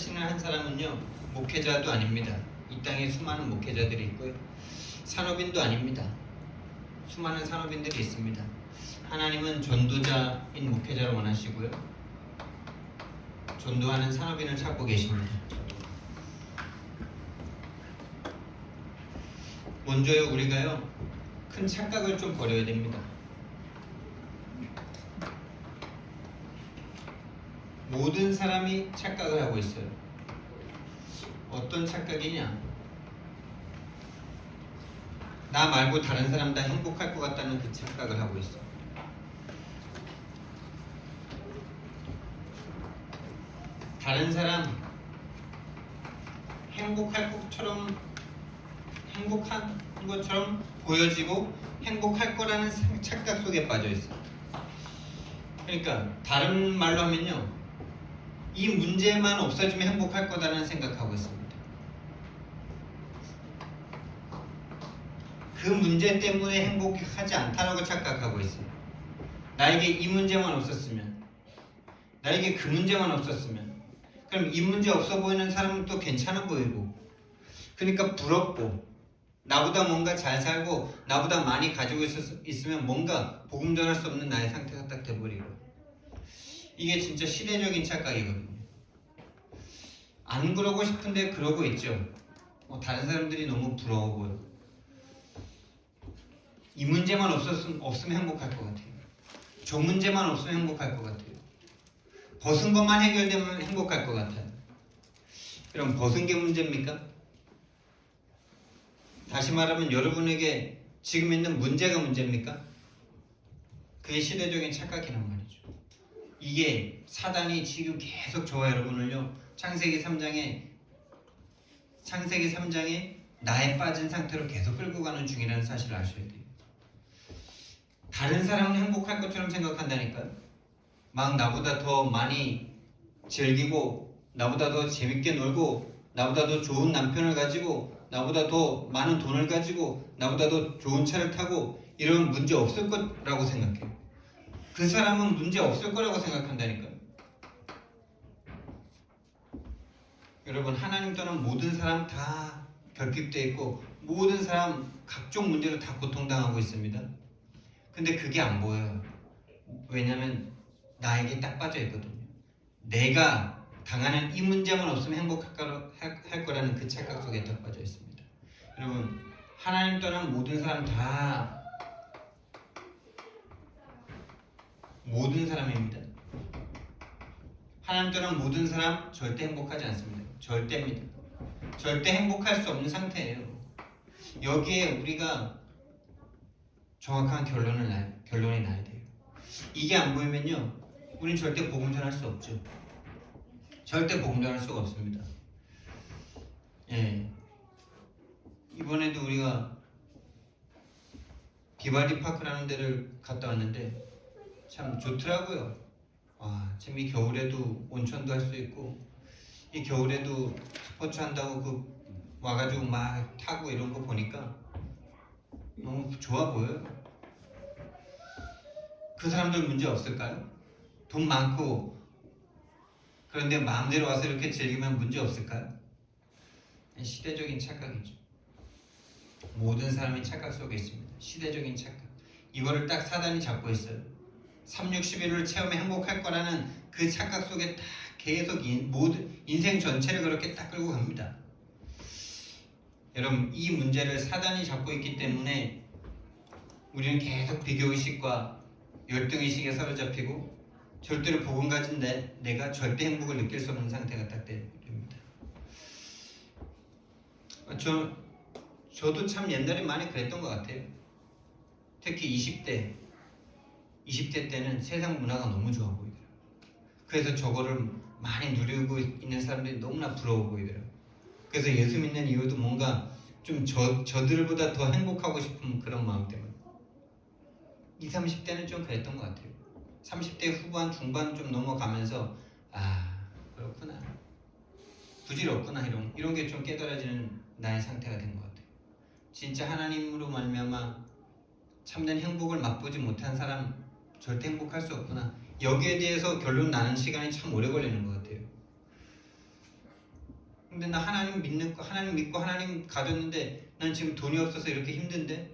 헌신을 한 사람은요 목회자도 아닙니다. 이 땅에 수많은 목회자들이 있고요. 산업인도 아닙니다. 수많은 산업인들이 있습니다. 하나님은 전도자인 목회자를 원하시고요. 전도하는 산업인을 찾고 계십니다. 먼저요 우리가요 큰 착각을 좀 버려야 됩니다. 모든 사람이 착각을 하고 있어요. 어떤 착각이냐? 나 말고 다른 사람 다 행복할 것 같다는 그 착각을 하고 있어. 다른 사람 행복한 것처럼 보여지고 행복할 거라는 착각 속에 빠져 있어. 그러니까 다른 말로 하면요, 이 문제만 없어지면 행복할 거다라는 생각하고 있습니다. 그 문제 때문에 행복하지 않다라고 착각하고 있어요. 나에게 이 문제만 없었으면, 나에게 그 문제만 없었으면, 그럼 이 문제 없어 보이는 사람은 또 괜찮아 보이고, 그러니까 부럽고, 나보다 뭔가 잘 살고 나보다 많이 가지고 있으면 뭔가 복음 전할 수 없는 나의 상태가 딱 돼버리고, 이게 진짜 시대적인 착각이거든요. 안 그러고 싶은데 그러고 있죠. 다른 사람들이 너무 부러워 보여. 이 문제만 없으면 행복할 것 같아요. 저 문제만 없으면 행복할 것 같아요. 벗은 것만 해결되면 행복할 것 같아요. 그럼 벗은 게 문제입니까? 다시 말하면 여러분에게 지금 있는 문제가 문제입니까? 그게 시대적인 착각이란 말이죠. 이게 사단이 지금 계속 저와 여러분을요 창세기 3장에 나에 빠진 상태로 계속 끌고 가는 중이라는 사실을 아셔야 돼요. 다른 사람은 행복할 것처럼 생각한다니까요. 막 나보다 더 많이 즐기고, 나보다 더 재밌게 놀고, 나보다 더 좋은 남편을 가지고, 나보다 더 많은 돈을 가지고, 나보다 더 좋은 차를 타고, 이러면 문제 없을 거라고 생각해요. 그 사람은 문제 없을 거라고 생각한다니까요. 여러분, 하나님 떠난 모든 사람 다 결핍되어 있고, 모든 사람 각종 문제로 다 고통당하고 있습니다. 근데 그게 안 보여요. 왜냐면 나에게 딱 빠져 있거든요. 내가 당하는 이 문제만 없으면 행복할 거라는 그 착각 속에 딱 빠져 있습니다. 여러분, 하나님 떠난 모든 사람 다 모든 사람입니다. 하나님 떠난 모든 사람 절대 행복하지 않습니다. 절대입니다. 절대 행복할 수 없는 상태예요. 여기에 우리가 정확한 결론이 나야 돼요. 이게 안 보이면요, 우리는 절대 복음 전할 수 없죠. 절대 복음 전할 수가 없습니다. 예. 이번에도 우리가 비발디 파크라는 데를 갔다 왔는데 참 좋더라고요. 와, 참 이 겨울에도 온천도 할 수 있고, 이 겨울에도 스포츠 한다고 와가지고 막 타고 이런 거 보니까 너무 좋아 보여요. 그 사람들 문제 없을까요? 돈 많고 그런데 마음대로 와서 이렇게 즐기면 문제 없을까요? 시대적인 착각이죠. 모든 사람이 착각 속에 있습니다. 시대적인 착각. 이거를 딱 사단이 잡고 있어요. 360일을 체험해 행복할 거라는 그 착각 속에 딱 계속 모든 인생 전체를 그렇게 딱 끌고 갑니다. 여러분, 이 문제를 사단이 잡고 있기 때문에 우리는 계속 비교의식과 열등의식에 사로잡히고 절대로 복음 가진 내가 절대 행복을 느낄 수 없는 상태가 딱 됩니다. 저도 참 옛날에 많이 그랬던 것 같아요. 특히 20대 때는 세상 문화가 너무 좋아 보이더라고요. 그래서 저거를 많이 누리고 있는 사람들이 너무나 부러워 보이더라고요. 그래서 예수 믿는 이유도 뭔가 좀 저들보다 더 행복하고 싶은 그런 마음 때문에. 20, 30대는 좀 그랬던 것 같아요. 30대 후반, 중반 좀 넘어가면서 그렇구나, 부질없구나, 이런 게 좀 깨달아지는 나의 상태가 된 것 같아요. 진짜 하나님으로 말미암아 참된 행복을 맛보지 못한 사람 절대 행복할 수 없구나. 여기에 대해서 결론 나는 시간이 참 오래 걸리는 것 같아요. 근데 나 하나님 믿고 하나님 가졌는데 난 지금 돈이 없어서 이렇게 힘든데?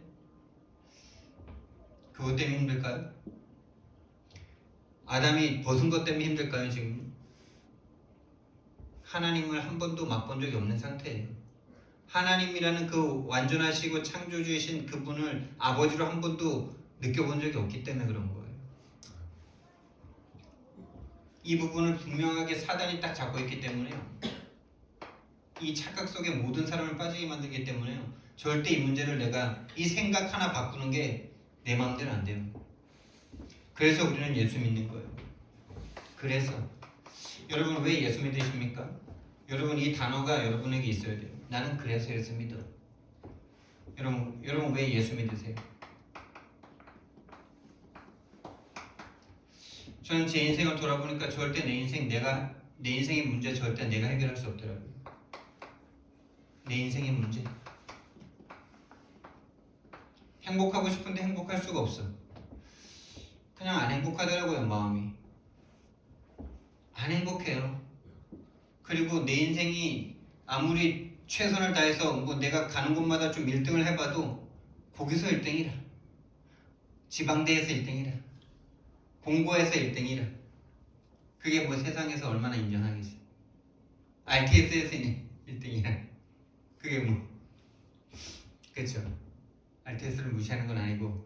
그것 때문에 힘들까요? 아담이 벗은 것 때문에 힘들까요 지금? 하나님을 한 번도 맛본 적이 없는 상태예요. 하나님이라는 그 완전하시고 창조주이신 그분을 아버지로 한 번도 느껴본 적이 없기 때문에 그런 거예요. 이 부분을 분명하게 사단이 딱 잡고 있기 때문에요. 이 착각 속에 모든 사람을 빠지게 만들기 때문에요. 절대 이 문제를 내가 이 생각 하나 바꾸는 게 내 마음대로 안 돼요. 그래서 우리는 예수 믿는 거예요. 그래서 여러분 왜 예수 믿으십니까? 여러분 이 단어가 여러분에게 있어야 돼요. 나는 그래서 예수 믿어. 여러분 왜 예수 믿으세요? 저는 제 인생을 돌아보니까 절대 내 인생의 문제 절대 내가 해결할 수 없더라고요. 내 인생의 문제. 행복하고 싶은데 행복할 수가 없어. 그냥 안 행복하더라고요, 마음이. 안 행복해요. 그리고 내 인생이 아무리 최선을 다해서 뭐 내가 가는 곳마다 좀 1등을 해봐도 거기서 1등이라. 지방대에서 1등이라. 공고에서 1등이라. 그게 뭐 세상에서 얼마나 인정하겠어. RTS에서 1등이라. 그게 뭐. 그쵸. RTS를 무시하는 건 아니고.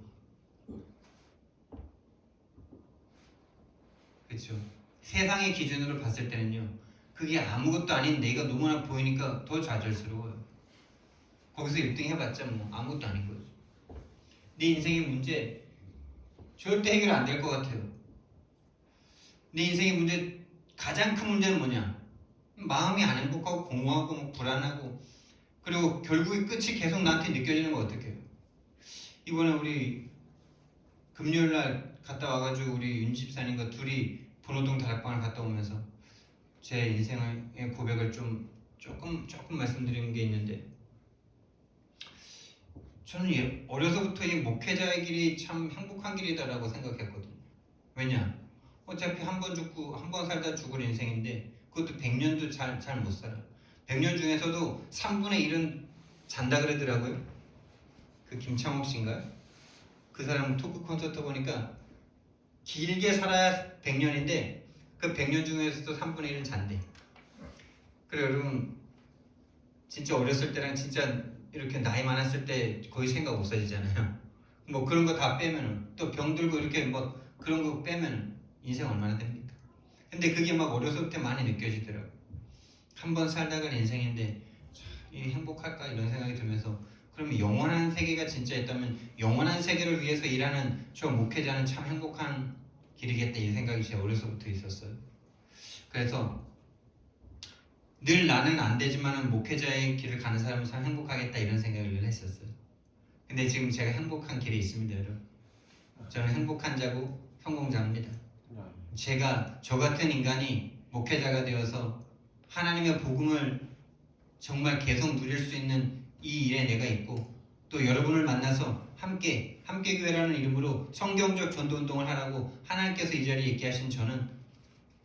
그쵸. 세상의 기준으로 봤을 때는요. 그게 아무것도 아닌 내가 너무나 보이니까 더 좌절스러워요. 거기서 1등 해봤자 뭐 아무것도 아닌 거죠. 내 인생의 문제 절대 해결 안 될 것 같아요. 내 인생의 문제 가장 큰 문제는 뭐냐? 마음이 안 행복하고 공허하고 뭐 불안하고 그리고 결국에 끝이 계속 나한테 느껴지는 거 어떡해요? 이번에 우리 금요일날 갔다 와가지고 우리 윤 집사님과 둘이 번호동 다락방을 갔다 오면서 제 인생의 고백을 조금 말씀드리는 게 있는데 저는 어려서부터 이 목회자의 길이 참 행복한 길이다라고 생각했거든요. 왜냐? 어차피 한 번 죽고 한 번 살다 죽을 인생인데 그것도 100년도 잘 못 살아. 100년 중에서도 3분의 1은 잔다 그러더라고요. 그 김창옥 씨인가요? 그 사람 토크 콘서트 보니까 길게 살아야 100년인데 그 100년 중에서도 3분의 1은 잔대. 그래 여러분 진짜 어렸을 때랑 진짜 이렇게 나이 많았을 때 거의 생각 없어지잖아요. 뭐 그런 거 다 빼면은 또 병 들고 이렇게 뭐 그런 거 빼면은 인생 얼마나 됩니까? 근데 그게 막 어려서부터 많이 느껴지더라고. 한 번 살다간 인생인데 이 행복할까 이런 생각이 들면서 그러면 영원한 세계가 진짜 있다면 영원한 세계를 위해서 일하는 저 목회자는 참 행복한 길이겠다 이 생각이 제 어려서부터 있었어요. 그래서 늘 나는 안 되지만은 목회자의 길을 가는 사람은 참 행복하겠다 이런 생각을 늘 했었어요. 근데 지금 제가 행복한 길에 있습니다, 여러분. 저는 행복한 자고 성공자입니다. 제가 저 같은 인간이 목회자가 되어서 하나님의 복음을 정말 계속 누릴 수 있는 이 일에 내가 있고 또 여러분을 만나서 함께 교회라는 이름으로 성경적 전도 운동을 하라고 하나님께서 이 자리에 있게 하신 저는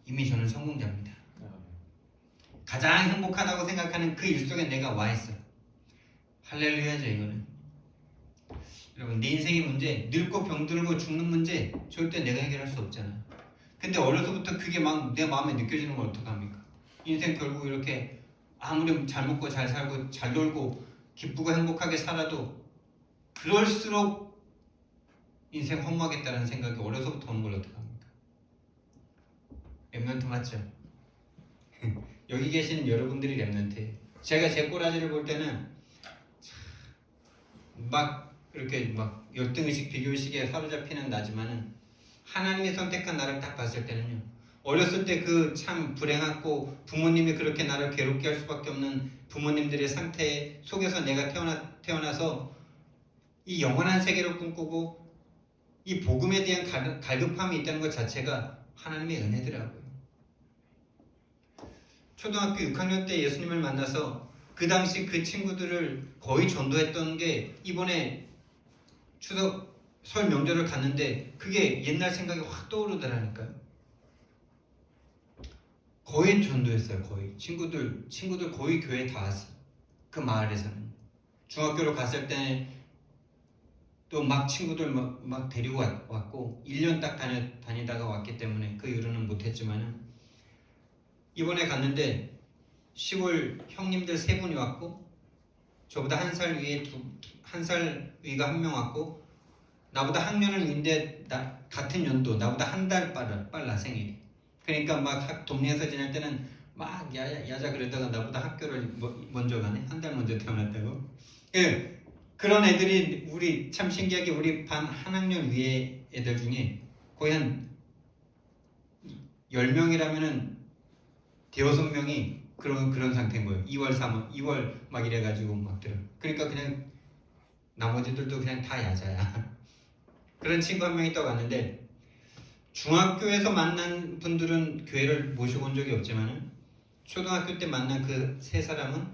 이미 저는 성공자입니다. 가장 행복하다고 생각하는 그 일 속에 내가 와 있어. 할렐루야죠 이거는. 여러분 내 인생의 문제 늙고 병들고 죽는 문제 절대 내가 해결할 수 없잖아요. 근데 어려서부터 그게 막 내 마음에 느껴지는 걸 어떡합니까? 인생 결국 이렇게 아무리 잘 먹고 잘 살고 잘 놀고 기쁘고 행복하게 살아도 그럴수록 인생 허무하겠다는 생각이 어려서부터 오는 걸 어떡합니까? 랩런트 맞죠? 여기 계신 여러분들이 랩런트예요. 제가 제 꼬라지를 볼 때는 막 이렇게 막 열등의식 비교의식에 사로잡히는 나지만은 하나님이 선택한 나를 딱 봤을 때는요 어렸을 때 그 참 불행하고 부모님이 그렇게 나를 괴롭게 할 수밖에 없는 부모님들의 상태 속에서 내가 태어나서 이 영원한 세계를 꿈꾸고 이 복음에 대한 갈급함이 있다는 것 자체가 하나님의 은혜더라고요. 초등학교 6학년 때 예수님을 만나서 그 당시 그 친구들을 거의 전도했던 게 이번에 추석 설 명절을 갔는데 그게 옛날 생각이 확 떠오르더라니까요. 거의 전도했어요. 거의 친구들 거의 교회 다 왔어. 그 마을에서는 중학교로 갔을 때 또 막 친구들 막 데리고 왔고 1년 딱 다니다가 왔기 때문에 그 이후로는 못했지만은 이번에 갔는데 시골 형님들 3분이 왔고 저보다 한 살 위가 한 명 왔고 나보다 학년은 위인데 같은 연도 나보다 한 달 빨라 생일이. 그러니까 막 동네에서 지낼 때는 막 야자 그러다가 나보다 학교를 먼저 가네. 한 달 먼저 태어났다고. 그런 애들이 우리 참 신기하게 우리 반 한 학년 위에 애들 중에 거의 한 10명이라면은 대여섯 명이 그런 상태인 거예요. 2월 3월 2월 막 이래가지고 막 들어. 그러니까 그냥 나머지들도 그냥 다 야자야. 그런 친구 한 명이 또 왔는데 중학교에서 만난 분들은 교회를 모시고 온 적이 없지만은 초등학교 때 만난 그 3사람은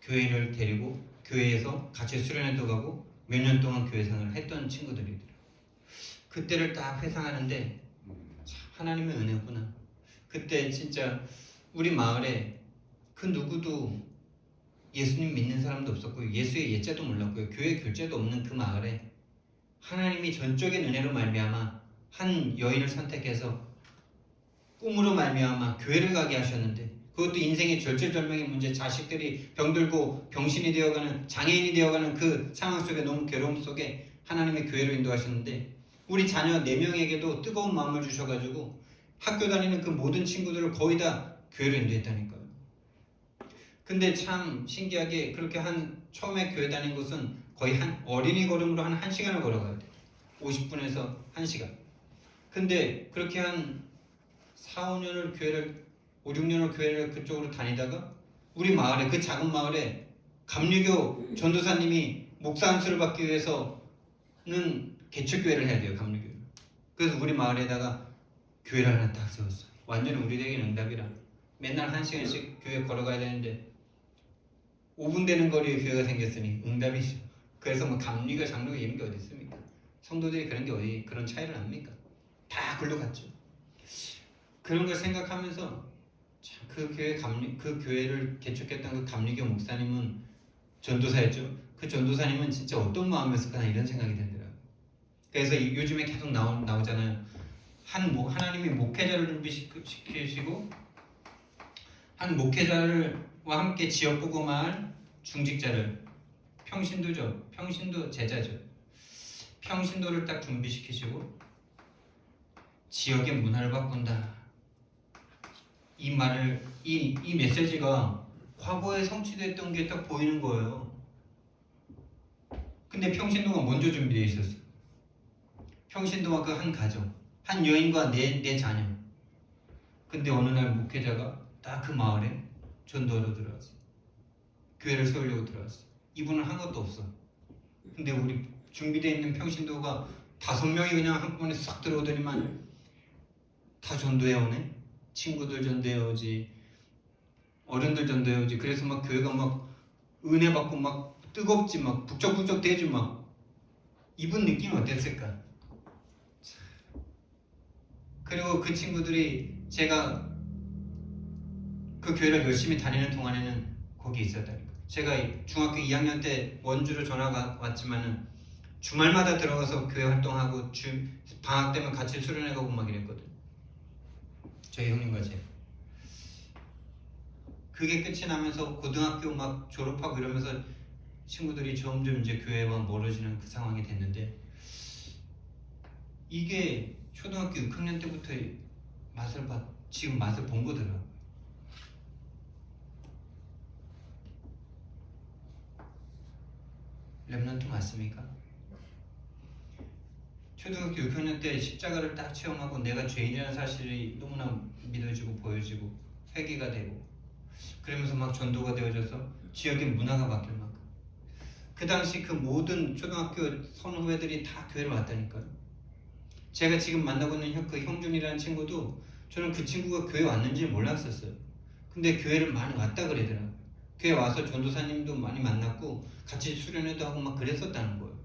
교회를 데리고 교회에서 같이 수련회도 가고 몇 년 동안 교회 생활을 했던 친구들이더라고요. 그때를 딱 회상하는데 참 하나님의 은혜구나. 그때 진짜 우리 마을에 그 누구도 예수님 믿는 사람도 없었고 예수의 예자도 몰랐고요. 교회 교제도 없는 그 마을에 하나님이 전적인 은혜로 말미암아 한 여인을 선택해서 꿈으로 말미암아 교회를 가게 하셨는데 그것도 인생의 절체절명의 문제, 자식들이 병들고 병신이 되어가는 장애인이 되어가는 그 상황 속에 너무 괴로움 속에 하나님의 교회로 인도하셨는데 우리 자녀 4명에게도 뜨거운 마음을 주셔가지고 학교 다니는 그 모든 친구들을 거의 다 교회로 인도했다니까요. 근데 참 신기하게 그렇게 처음에 교회 다닌 곳은 거의 한 어린이 걸음으로 한 1시간을 걸어가야 돼. 50분에서 1시간. 근데 그렇게 한 4, 5년을 교회를 5, 6년을 교회를 그쪽으로 다니다가 우리 마을에 그 작은 마을에 감리교 전도사님이 목사 안수를 받기 위해서는 개척교회를 해야 돼요. 감리교. 그래서 우리 마을에다가 교회를 하나 딱 세웠어. 완전히 우리에게는 응답이라. 맨날 1시간씩 교회 걸어가야 되는데 5분 되는 거리에 교회가 생겼으니 응답이죠. 그래서 뭐 감리교 장로교 이런 게 어디 있습니까? 성도들이 그런 게 어디 그런 차이를 합니까? 다 글로 갔죠. 그런 걸 생각하면서 참 그 교회를 개척했던 그 감리교 목사님은 전도사였죠. 그 전도사님은 진짜 어떤 마음이었을까 이런 생각이 들더라고요. 그래서 요즘에 계속 나오잖아요. 하나님이 목회자를 준비시키시고 한 목회자와 함께 지역보고 마을 중직자를 평신도 제자죠. 평신도를 딱 준비시키시고 지역의 문화를 바꾼다. 이 말을 이 메시지가 과거에 성취됐던 게 딱 보이는 거예요. 근데 평신도가 먼저 준비되어 있었어. 평신도와 그 한 가정, 한 여인과 네 자녀. 근데 어느 날 목회자가 딱 그 마을에 전도하러 들어왔어. 교회를 세우려고 들어왔어. 이분은 한 것도 없어. 근데 우리 준비되어 있는 평신도가 5명이 그냥 한꺼번에 싹 들어오더니만 다 전도해 오네. 친구들 전도해 오지, 어른들 전도해 오지. 그래서 막 교회가 막 은혜 받고 막 뜨겁지, 막 북적북적 대지 막. 이분 느낌이 어땠을까? 그리고 그 친구들이 제가 그 교회를 열심히 다니는 동안에는 거기 있었다니까. 제가 중학교 2학년 때 원주로 전화가 왔지만은 주말마다 들어가서 교회 활동하고 방학 때면 같이 수련회 가고 막 이랬거든. 저희 형님과 제가. 그게 끝이 나면서 고등학교 막 졸업하고 이러면서 친구들이 점점 이제 교회와 멀어지는 그 상황이 됐는데 이게 초등학교 6학년 때부터 지금 맛을 본 거더라고요. 렘넌트 맞습니까? 초등학교 6학년 때 십자가를 딱 체험하고 내가 죄인이라는 사실이 너무나 믿어지고 보여지고 회개가 되고 그러면서 막 전도가 되어져서 지역의 문화가 바뀔 만큼 그 당시 그 모든 초등학교 선후배들이 다 교회를 왔다니까요. 제가 지금 만나고 있는 그 형준이라는 친구도 저는 그 친구가 교회 왔는지 몰랐었어요. 근데 교회를 많이 왔다 그러더라고요. 교회 와서 전도사님도 많이 만났고 같이 수련회도 하고 막 그랬었다는 거예요.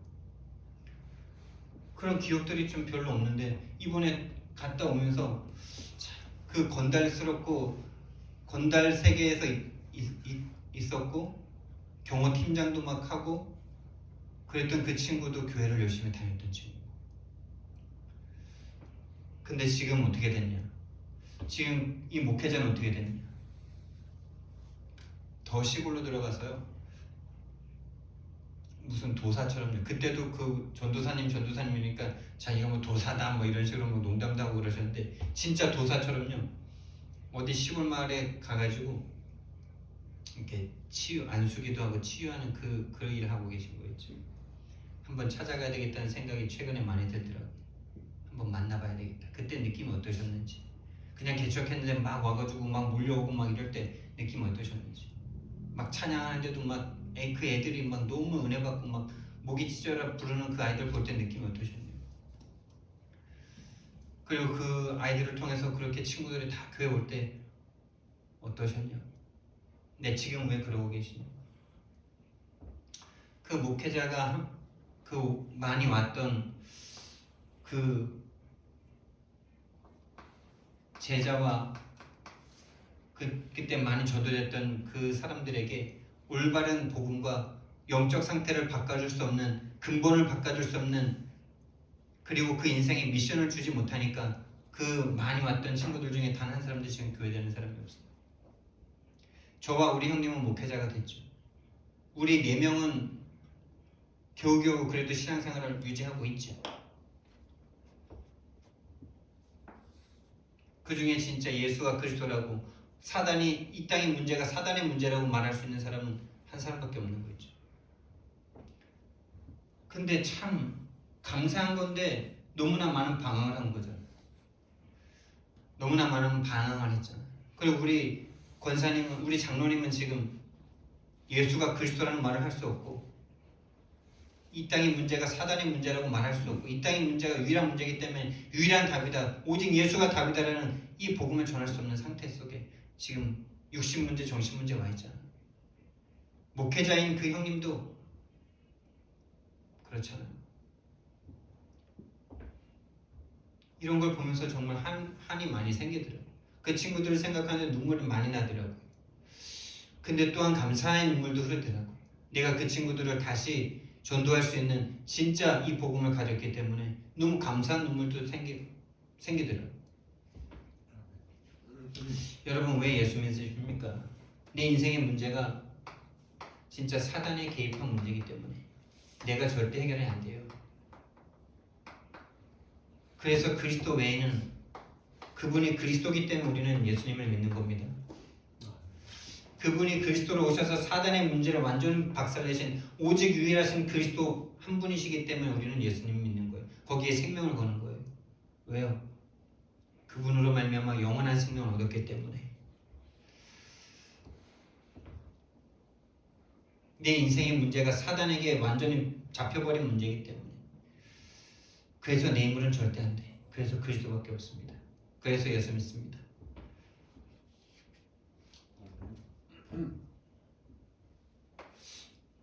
그런 기억들이 좀 별로 없는데 이번에 갔다 오면서 참 그 건달스럽고 건달 세계에서 있었고 경호 팀장도 막 하고 그랬던 그 친구도 교회를 열심히 다녔던 친구. 근데 지금 어떻게 됐냐? 지금 이 목회자는 어떻게 됐냐? 더 시골로 들어가서요. 무슨 도사처럼요. 그때도 그 전도사님이니까 자기가 뭐 도사다 뭐 이런 식으로 뭐 농담도 하고 그러셨는데 진짜 도사처럼요. 어디 시골 마을에 가가지고 이렇게 안수기도 하고 치유하는 그 일을 하고 계신 거예요. 지금. 한번 찾아가야 되겠다는 생각이 최근에 많이 들더라고요. 한번 만나봐야 되겠다. 그때 느낌이 어떠셨는지. 그냥 개척했는데 막 와가지고 막 몰려오고 막 이럴 때 느낌 어떠셨는지. 막 찬양하는데도 막 그 애들이 막 너무 은혜 받고 막 목이 찢어라 부르는 그 아이들 볼 때 느낌이 어떠셨나요? 그리고 그 아이들을 통해서 그렇게 친구들이 다 교회 올 때 어떠셨냐? 네, 지금 왜 그러고 계시냐? 그 목회자가 그 많이 왔던 그 제자와 그때 많이 전도됐던 그 사람들에게 올바른 복음과 영적 상태를 바꿔줄 수 없는, 근본을 바꿔줄 수 없는, 그리고 그 인생에 미션을 주지 못하니까 그 많이 왔던 친구들 중에 단 한 사람도 지금 교회 되는 사람이 없어요. 저와 우리 형님은 목회자가 됐죠. 우리 4명은 겨우겨우 그래도 신앙생활을 유지하고 있죠. 그 중에 진짜 예수가 그리스도라고 이 땅의 문제가 사단의 문제라고 말할 수 있는 사람은 한 사람밖에 없는 거죠. 근데 참 감사한 건데 너무나 많은 방황을 한 거잖아요. 너무나 많은 방황을 했잖아요. 그리고 우리 권사님은, 우리 장로님은 지금 예수가 그리스도라는 말을 할 수 없고 이 땅의 문제가 사단의 문제라고 말할 수 없고 이 땅의 문제가 유일한 문제이기 때문에 유일한 답이다, 오직 예수가 답이다라는 이 복음을 전할 수 없는 상태 속에 지금 육신문제, 정신문제 와 있잖아. 목회자인 그 형님도 그렇잖아요. 이런 걸 보면서 정말 한이 많이 생기더라고요. 그 친구들을 생각하는데 눈물이 많이 나더라고요. 근데 또한 감사의 눈물도 흐르더라고요. 내가 그 친구들을 다시 전도할 수 있는 진짜 이 복음을 가졌기 때문에 너무 감사한 눈물도 생기더라고요. 여러분, 왜 예수 믿으십니까? 내 인생의 문제가 진짜 사단의 개입한 문제이기 때문에 내가 절대 해결이 안 돼요. 그래서 그리스도 외에는, 그분이 그리스도기 때문에 우리는 예수님을 믿는 겁니다. 그분이 그리스도로 오셔서 사단의 문제를 완전히 박살내신 오직 유일하신 그리스도 한 분이시기 때문에 우리는 예수님 믿는 거예요. 거기에 생명을 거는 거예요. 왜요? 그분으로 말미암아 영원한 생명을 얻었기 때문에. 내 인생의 문제가 사단에게 완전히 잡혀버린 문제이기 때문에. 그래서 내 힘으로는 절대 안 돼. 그래서 그리스도밖에 없습니다. 그래서 예수 믿습니다.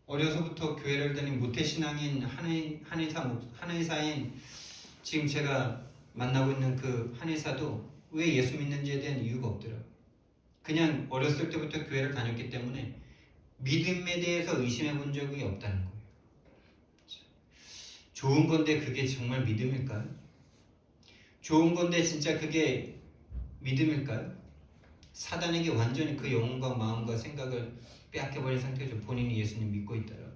어려서부터 교회를 다닌 모태신앙인 한의사인 지금 제가 만나고 있는 그 한의사도 왜 예수 믿는지에 대한 이유가 없더라고요. 그냥 어렸을 때부터 교회를 다녔기 때문에 믿음에 대해서 의심해 본 적이 없다는 거예요. 좋은 건데 그게 정말 믿음일까요? 좋은 건데 진짜 그게 믿음일까요? 사단에게 완전히 그 영혼과 마음과 생각을 빼앗겨버린 상태에서 본인이 예수님 믿고 있더라고요.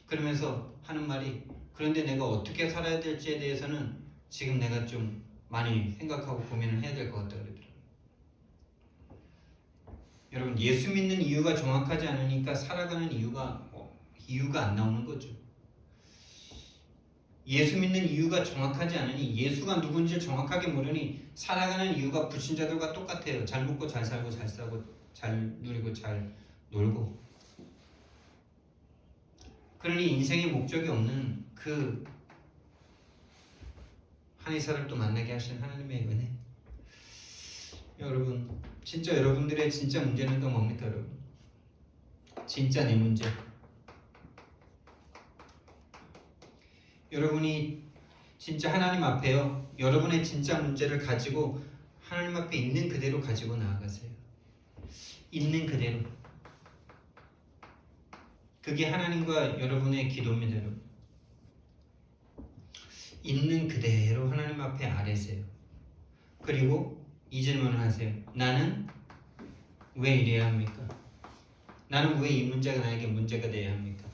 그러면서 하는 말이, 그런데 내가 어떻게 살아야 될지에 대해서는 지금 내가 좀 많이 생각하고 고민을 해야 될 것 같다 그러더라고요. 여러분, 예수 믿는 이유가 정확하지 않으니까 살아가는 이유가 안 나오는 거죠. 예수 믿는 이유가 정확하지 않으니, 예수가 누군지를 정확하게 모르니 살아가는 이유가 불신자들과 똑같아요. 잘 먹고 잘 살고 잘 싸고 잘 누리고 잘 놀고. 그러니 인생의 목적이 없는 그 한의사를 또 만나게 하신 하나님의 은혜. 여러분, 진짜 여러분들의 진짜 문제는 또 뭡니까 여러분? 진짜 내 문제. 여러분이 진짜 하나님 앞에요, 여러분의 진짜 문제를 가지고 하나님 앞에 있는 그대로 가지고 나아가세요. 있는 그대로. 그게 하나님과 여러분의 기도입니다. 여러분. 있는 그대로 하나님 앞에 아뢰세요. 그리고 이 질문을 하세요. 나는 왜 이래야 합니까? 나는 왜 이 문제가 나에게 문제가 되어야 합니까?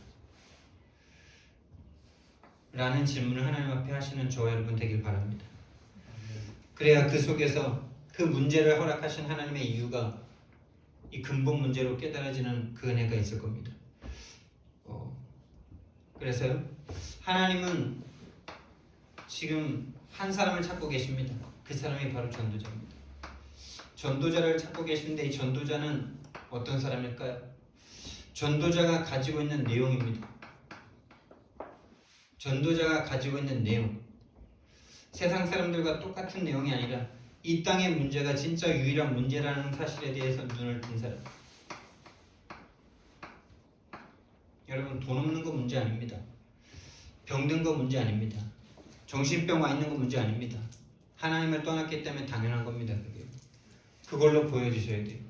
라는 질문을 하나님 앞에 하시는 저와 여러분 되길 바랍니다. 그래야 그 속에서 그 문제를 허락하신 하나님의 이유가 이 근본 문제로 깨달아지는 그 은혜가 있을 겁니다. 그래서요, 하나님은 지금 한 사람을 찾고 계십니다. 그 사람이 바로 전도자입니다. 전도자를 찾고 계시는데 이 전도자는 어떤 사람일까요? 전도자가 가지고 있는 내용입니다. 전도자가 가지고 있는 내용, 세상 사람들과 똑같은 내용이 아니라 이 땅의 문제가 진짜 유일한 문제라는 사실에 대해서 눈을 뜬 사람. 여러분, 돈 없는 거 문제 아닙니다. 병든 거 문제 아닙니다. 정신병 와 있는 거 문제 아닙니다. 하나님을 떠났기 때문에 당연한 겁니다. 그걸로 보여주셔야 돼요.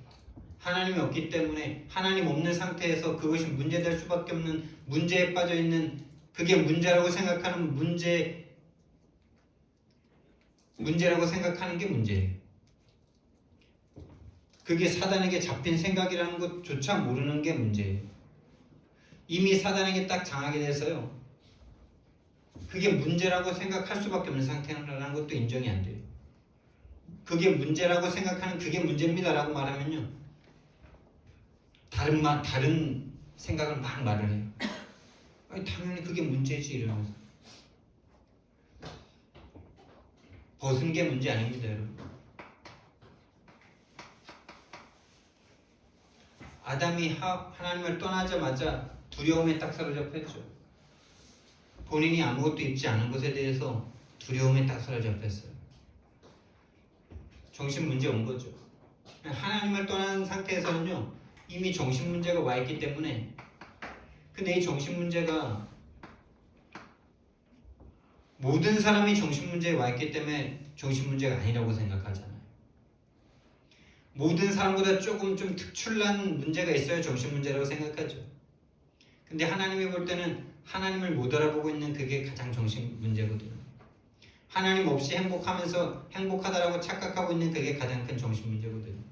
하나님이 없기 때문에 하나님 없는 상태에서 그것이 문제될 수밖에 없는 문제에 빠져 있는, 그게 문제라고 생각하는 문제라고 생각하는 게 문제예요. 그게 사단에게 잡힌 생각이라는 것조차 모르는 게 문제예요. 이미 사단에게 딱 장하게 돼서요, 그게 문제라고 생각할 수밖에 없는 상태라는 것도 인정이 안 돼요. 그게 문제라고 생각하는, 그게 문제입니다 라고 말하면요, 다른 생각을 막 말을 해요. 아니, 당연히 그게 문제지 이러면서. 벗은 게 문제 아닙니다, 여러분. 아담이 하나님을 떠나자마자 두려움에 딱 사로잡혔죠. 본인이 아무것도 입지 않은 것에 대해서 두려움에 딱 사로잡혔어요. 정신 문제 온 거죠. 하나님을 떠난 상태에서는요, 이미 정신 문제가 와 있기 때문에, 근데 이 정신 문제가 모든 사람이 정신 문제에 와 있기 때문에 정신 문제가 아니라고 생각하잖아요. 모든 사람보다 조금 좀 특출난 문제가 있어야 정신 문제라고 생각하죠. 근데 하나님이 볼 때는 하나님을 못 알아보고 있는 그게 가장 정신 문제거든요. 하나님 없이 행복하면서 행복하다라고 착각하고 있는 그게 가장 큰 정신 문제거든요.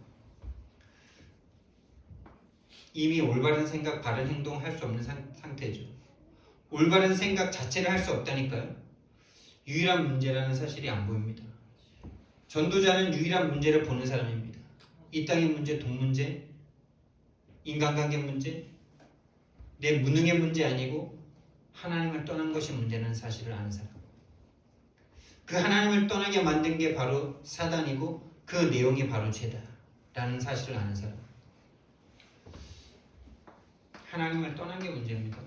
이미 올바른 생각, 바른 행동을 할 수 없는 상태죠. 올바른 생각 자체를 할 수 없다니까요. 유일한 문제라는 사실이 안 보입니다. 전도자는 유일한 문제를 보는 사람입니다. 이 땅의 문제, 돈 문제, 인간관계 문제, 내 무능의 문제 아니고 하나님을 떠난 것이 문제라는 사실을 아는 사람. 그 하나님을 떠나게 만든 게 바로 사단이고 그 내용이 바로 죄다라는 사실을 아는 사람. 하나님을 떠난 게 문제입니다.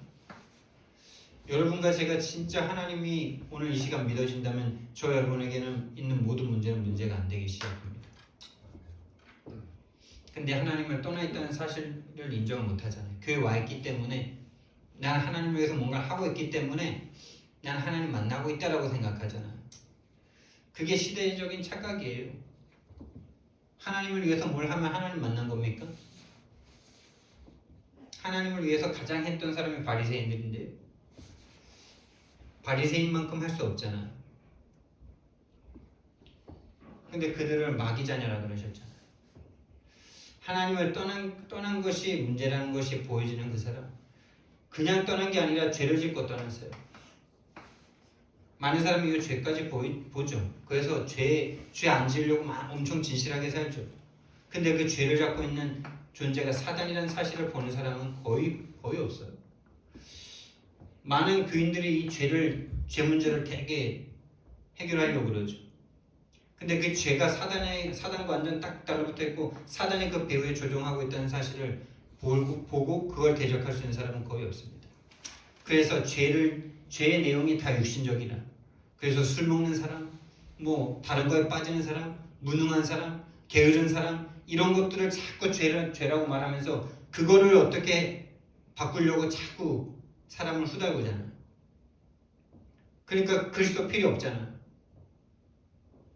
여러분과 제가 진짜 하나님이 오늘 이 시간 믿어진다면 저 여러분에게는 있는 모든 문제는 문제가 안 되기 시작합니다. 근데 하나님을 떠나 있다는 사실을 인정을 못 하잖아요. 교회에 와 있기 때문에, 나는 하나님을 위해서 뭔가를 하고 있기 때문에 나는 하나님 만나고 있다라고 생각하잖아요. 그게 시대적인 착각이에요. 하나님을 위해서 뭘 하면 하나님 만난 겁니까? 하나님을 위해서 가장 했던 사람이 바리새인들인데요. 바리새인만큼 할 수 없잖아요. 근데 그들을 마귀자녀라 그러셨잖아요. 하나님을 떠난 것이 문제라는 것이 보여지는 그 사람, 그냥 떠난 게 아니라 죄를 짓고 떠났어요. 많은 사람이 이 죄까지 보죠. 그래서 죄 안 지으려고 막 엄청 진실하게 살죠. 근데 그 죄를 잡고 있는 존재가 사단이라는 사실을 보는 사람은 거의 없어요. 많은 교인들이 이 죄 문제를 되게 해결하려고 그러죠. 근데 그 죄가 사단과 완전 딱 달라붙어 있고 사단이 그 배후에 조종하고 있다는 사실을 보고 그걸 대적할 수 있는 사람은 거의 없습니다. 그래서 죄의 내용이 다 육신적이라. 그래서 술 먹는 사람, 뭐 다른 거에 빠지는 사람, 무능한 사람, 게으른 사람, 이런 것들을 자꾸 죄라고 말하면서 그거를 어떻게 바꾸려고 자꾸 사람을 후달구잖아. 그러니까 그리스도 필요 없잖아.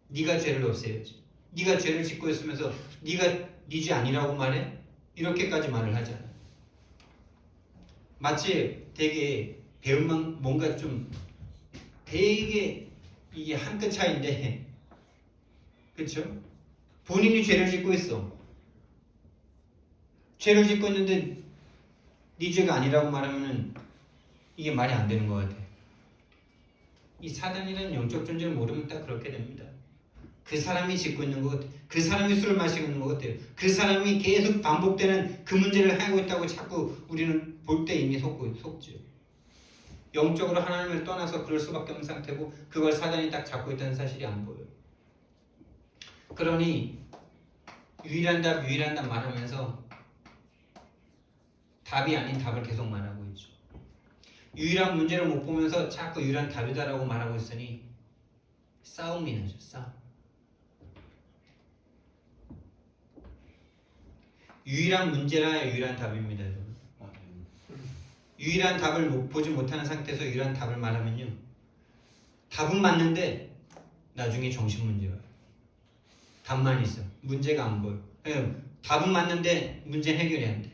네가 죄를 없애야지. 네가 죄를 짓고 있으면서 네가 네 죄 아니라고 말해? 이렇게까지 말을 하잖아. 마치 되게 배우면 뭔가 좀 되게 이게 한 끗 차이인데, 그렇죠? 본인이 죄를 짓고 있어. 죄를 짓고 있는데 네 죄가 아니라고 말하면은 이게 말이 안 되는 것 같아. 이 사단이라는 영적 존재를 모르면 딱 그렇게 됩니다. 그 사람이 짓고 있는 것 같아요. 그 사람이 술을 마시고 있는 것 같아요. 그 사람이 계속 반복되는 그 문제를 하고 있다고 자꾸 우리는 볼 때 이미 속죠. 영적으로 하나님을 떠나서 그럴 수밖에 없는 상태고 그걸 사단이 딱 잡고 있다는 사실이 안 보여요. 그러니 유일한 답 말하면서 답이 아닌 답을 계속 말하고 있죠. 유일한 문제를 못 보면서 자꾸 유일한 답이다라고 말하고 있으니 싸움이 나죠. 싸움. 유일한 문제라 유일한 답입니다, 여러분. 유일한 답을 보지 못하는 상태에서 유일한 답을 말하면요, 답은 맞는데 나중에 정신 문제가 와요. 답만 있어. 문제가 안 보여. 답은 맞는데 문제 해결이 안 돼.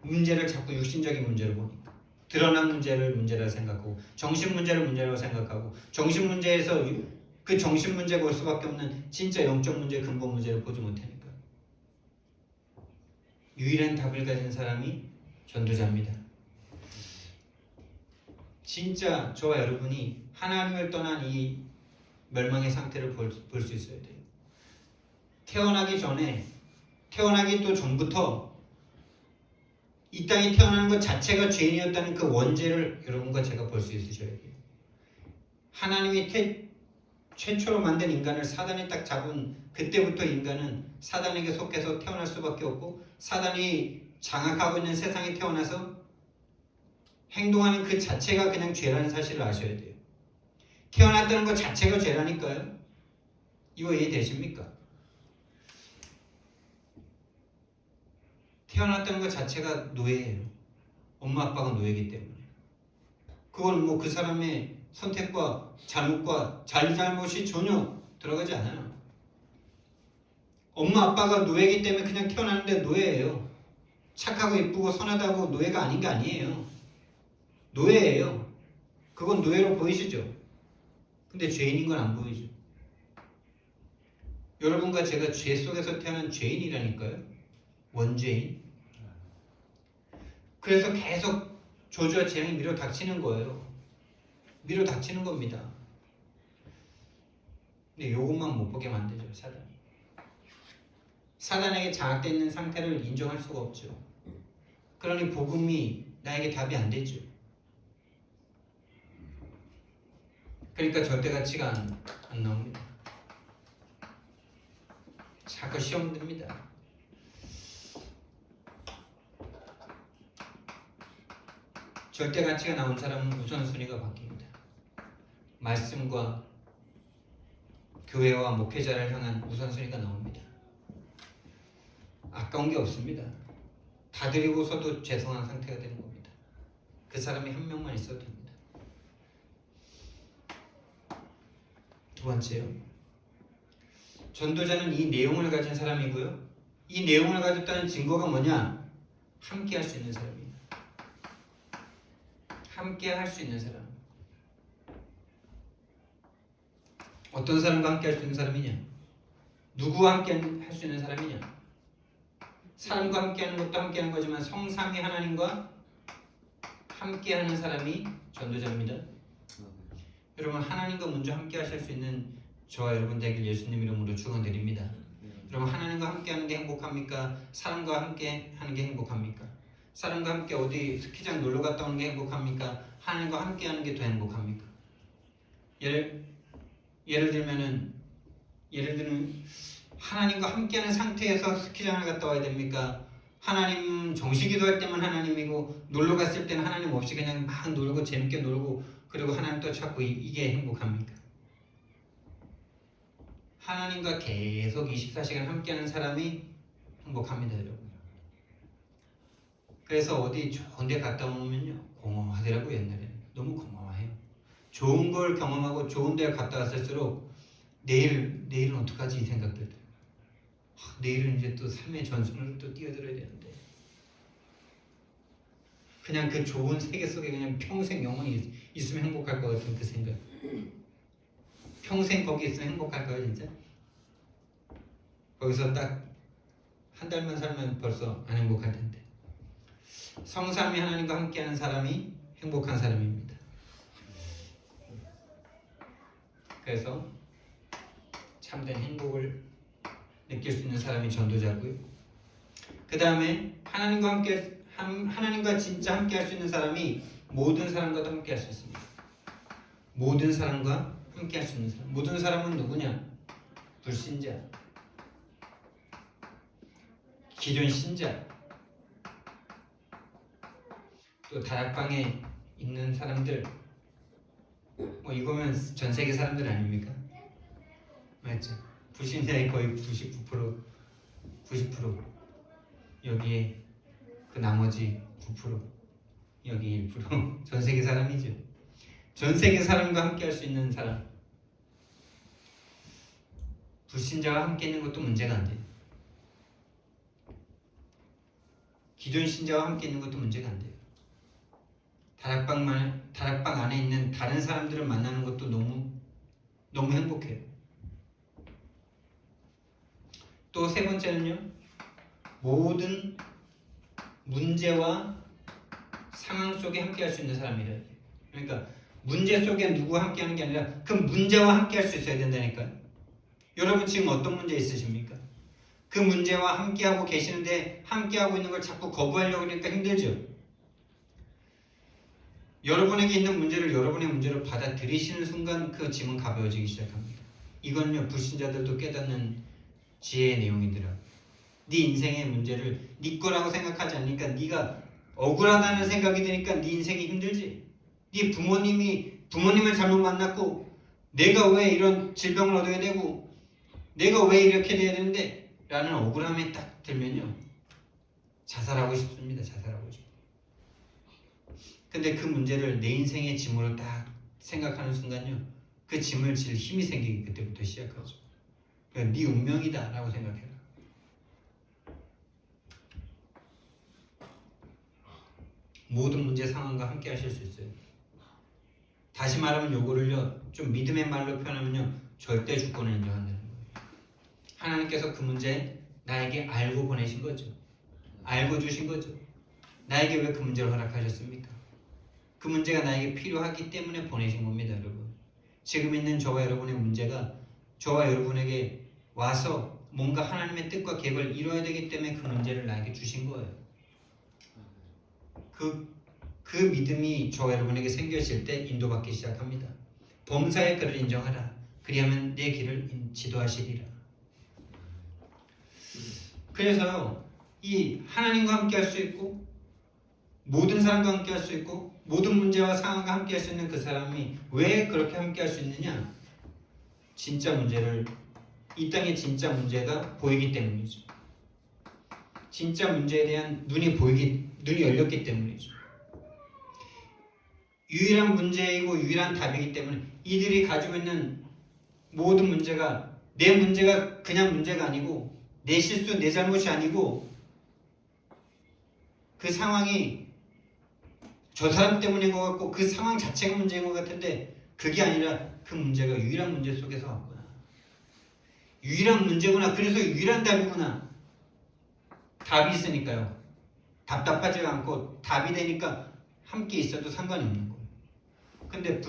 문제를 자꾸 육신적인 문제로 보니까 드러난 문제를 문제라 생각하고 정신 문제를 문제라고 생각하고 정신 문제에서 그 정신 문제가 올 수밖에 없는 진짜 영적 문제, 근본 문제를 보지 못하니까. 유일한 답을 가진 사람이 전도자입니다. 진짜 저와 여러분이 하나님을 떠난 이 멸망의 상태를 볼 수 있어야 돼요. 태어나기 또 전부터 이 땅에 태어나는 것 자체가 죄인이었다는 그 원죄를 여러분과 제가 볼 수 있으셔야 돼요. 하나님이 최초로 만든 인간을 사단이 딱 잡은 그때부터 인간은 사단에게 속해서 태어날 수밖에 없고 사단이 장악하고 있는 세상에 태어나서 행동하는 그 자체가 그냥 죄라는 사실을 아셔야 돼요. 태어났다는 것 자체가 죄라니까요. 이거 이해되십니까? 태어났다는 것 자체가 노예예요. 엄마 아빠가 노예이기 때문에. 그건 뭐 그 사람의 선택과 잘못과 잘못이 전혀 들어가지 않아요. 엄마 아빠가 노예이기 때문에 그냥 태어났는데 노예예요. 착하고 이쁘고 선하다고 노예가 아닌 게 아니에요. 노예예요. 그건 노예로 보이시죠? 근데 죄인인 건 안 보이죠. 여러분과 제가 죄 속에서 태어난 죄인이라니까요. 원죄인. 그래서 계속 저주와 재앙이 밀어닥치는 거예요. 밀어닥치는 겁니다. 근데 이것만 못 보게 만들죠, 사단이. 사단에게 장악되어 있는 상태를 인정할 수가 없죠. 그러니 복음이 나에게 답이 안 되죠. 그러니까 절대 가치가 안 나옵니다. 자꾸 시험 듭니다. 절대 가치가 나온 사람은 우선순위가 바뀝니다. 말씀과 교회와 목회자를 향한 우선순위가 나옵니다. 아까운 게 없습니다. 다 드리고서도 죄송한 상태가 되는 겁니다. 그 사람이 한 명만 있어도 됩니다. 두 번째요. 전도자는 이 내용을 가진 사람이고요. 이 내용을 가졌다는 증거가 뭐냐? 함께 할 수 있는 사람입니다. 함께 할 수 있는 사람. 어떤 사람과 함께 할 수 있는 사람이냐? 누구와 함께 할 수 있는 사람이냐? 사람과 함께 하는 것도 함께 하는 거지만 성삼위 하나님과 함께 하는 사람이 전도자입니다. 여러분, 하나님과 먼저 함께 하실 수 있는 저와 여러분 되길 예수님 이름으로 축원드립니다. 여러분, 하나님과 함께 하는 게 행복합니까? 사람과 함께 하는 게 행복합니까? 사람과 함께 어디 스키장 놀러 갔다 오는 게 행복합니까? 하나님과 함께 하는 게 더 행복합니까? 예를 들면 하나님과 함께하는 상태에서 스키장을 갔다 와야 됩니까? 하나님 정식기도 할 때만 하나님이고 놀러 갔을 때는 하나님 없이 그냥 막 놀고 재밌게 놀고 그리고 하나님 또 찾고 이게 행복합니까? 하나님과 계속 24시간 함께하는 사람이 행복합니다, 여러분. 그래서 어디 좋은 데 갔다 오면요 고마워하더라고요. 옛날에는 너무 고마워해요. 좋은 걸 경험하고 좋은 데 갔다 왔을수록 내일은 어떡하지 이 생각들. 내일은 이제 또 삶의 전승을 또 뛰어들어야 되는데 그냥 그 좋은 세계 속에 그냥 평생 영원히 있으면 행복할 것 같은 그 생각. 평생 거기 있으면 행복할까요 진짜? 거기서 딱 한 달만 살면 벌써 안 행복할 텐데. 성삼위 하나님과 함께하는 사람이 행복한 사람입니다. 그래서 참된 행복을 느낄 수 있는 사람이 전도자고요. 그 다음에 하나님과 진짜 함께할 수 있는 사람이 모든 사람과도 함께할 수 있습니다. 모든 사람과 함께할 수 있는 사람. 모든 사람은 누구냐? 불신자, 기존 신자, 또 다락방에 있는 사람들. 뭐 이거면 전 세계 사람들 아닙니까? 맞죠? 불신자의 거의 99%, 90%. 여기에 그 나머지 9%, 여기 1%. 전 세계 사람이죠. 전 세계 사람과 함께 할 수 있는 사람. 불신자와 함께 있는 것도 문제가 안 돼요. 기존 신자와 함께 있는 것도 문제가 안 돼요. 다락방 안에 있는 다른 사람들을 만나는 것도 너무 행복해요. 또 세 번째는요, 모든 문제와 상황 속에 함께 할 수 있는 사람이래요. 그러니까 문제 속에 누구와 함께 하는 게 아니라 그 문제와 함께 할 수 있어야 된다니까요. 여러분 지금 어떤 문제 있으십니까? 그 문제와 함께하고 계시는데 함께하고 있는 걸 자꾸 거부하려고 하니까 힘들죠. 여러분에게 있는 문제를 여러분의 문제로 받아들이시는 순간 그 짐은 가벼워지기 시작합니다. 이건요, 불신자들도 깨닫는 지혜의 내용이더라. 네 인생의 문제를 네 거라고 생각하지 않으니까 네가 억울하다는 생각이 드니까 네 인생이 힘들지. 네 부모님을 잘못 만났고 내가 왜 이런 질병을 얻어야 되고 내가 왜 이렇게 돼야 되는데 라는 억울함이 딱 들면요, 자살하고 싶습니다. 자살하고 싶어. 근데 그 문제를 내 인생의 짐으로 딱 생각하는 순간요, 그 짐을 질 힘이 생기기 그때부터 시작하죠. 그러니까 네 운명이다 라고 생각해라. 모든 문제 상황과 함께 하실 수 있어요. 다시 말하면 요거를요, 좀 믿음의 말로 표현하면요, 절대 주권을 인정한다는 거예요. 하나님께서 그 문제 나에게 알고 보내신 거죠. 알고 주신 거죠. 나에게 왜 그 문제를 허락하셨습니까? 그 문제가 나에게 필요하기 때문에 보내신 겁니다, 여러분. 지금 있는 저와 여러분의 문제가 저와 여러분에게 와서 뭔가 하나님의 뜻과 계획을 이루어야 되기 때문에 그 문제를 나에게 주신 거예요. 그 믿음이 저와 여러분에게 생겼을 때 인도받기 시작합니다. 범사의 그를 인정하라. 그리하면 내 길을 지도하시리라. 그래서요, 이 하나님과 함께 할 수 있고 모든 사람과 함께 할 수 있고 모든 문제와 상황과 함께 할 수 있는 그 사람이 왜 그렇게 함께 할 수 있느냐? 진짜 문제를, 이 땅의 진짜 문제가 보이기 때문이죠. 진짜 문제에 대한 눈이 열렸기 때문이죠. 유일한 문제이고 유일한 답이기 때문에 이들이 가지고 있는 모든 문제가 내 문제가 그냥 문제가 아니고 내 실수, 내 잘못이 아니고 그 상황이 저 사람 때문인 것 같고 그 상황 자체가 문제인 것 같은데 그게 아니라 그 문제가 유일한 문제 속에서 왔구나. 유일한 문제구나. 그래서 유일한 답이구나. 답이 있으니까요. 답답하지 않고 답이 되니까 함께 있어도 상관이 없는 거예요. 근데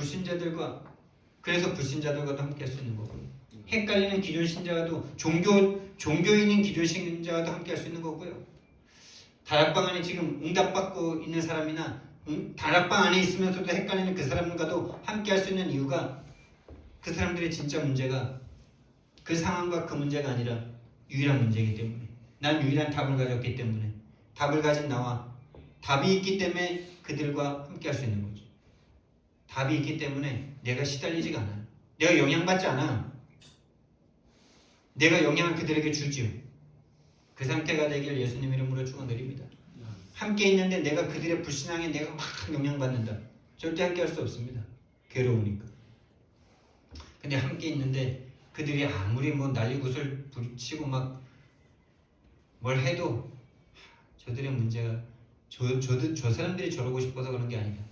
그래서 불신자들과도 함께 할 수 있는 거고요. 헷갈리는 기존 신자와도 종교인인 기존 신자와도 함께 할 수 있는 거고요. 다락방 안에 지금 응답받고 있는 사람이나 다락방 안에 있으면서도 헷갈리는 그 사람과도 함께 할 수 있는 이유가 그 사람들의 진짜 문제가 그 상황과 그 문제가 아니라 유일한 문제이기 때문에, 난 유일한 답을 가졌기 때문에, 답을 가진 나와 답이 있기 때문에 그들과 함께 할 수 있는 거죠. 답이 있기 때문에 내가 시달리지가 않아요. 내가 영향받지 않아요. 내가 영향을 그들에게 주지요. 그 상태가 되길 예수님 이름으로 축원드립니다. 함께 있는데 내가 그들의 불신앙에 내가 막 영향받는다. 절대 함께 할 수 없습니다. 괴로우니까. 근데 함께 있는데 그들이 아무리 뭐 난리굿을 부리치고 막 뭘 해도 저들의 문제가 저 사람들이 저러고 싶어서 그런 게 아니라